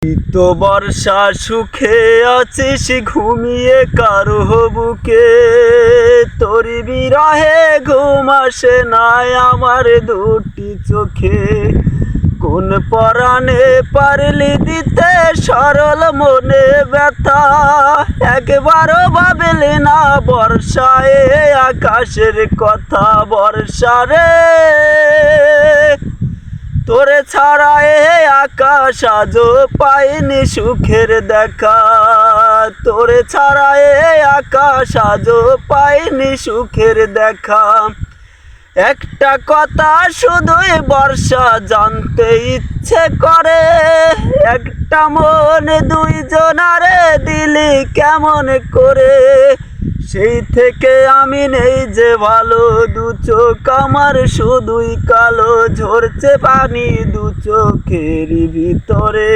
শীত বর্ষা সুখে আছিস ঘুমিয়ে কারো বুকে, তোরি বিরহে ঘুম আসে নাই আমার দুটি চোখে। কোন পরাণে পারলি দিতে সরল মনে ব্যথা, একবারও ভাবলি না বর্ষায় আকাশের কথা। বর্ষা রে তোরে ছাড়া আকাশ আজও পাইনি সুখের দেখা, তোরে ছাড়া আকাশ আজও পাইনি সুখের দেখা। একটা কথা শুধুই বর্ষা জানতে ইচ্ছে করে, একটা মন দুইজনারে দিলি কেমন করে। সেই থেকে আমি নেই যে ভালো, দু চোখ আমার শুধুই কালো, ঝরছে পানি দু চোখের ভিতরে।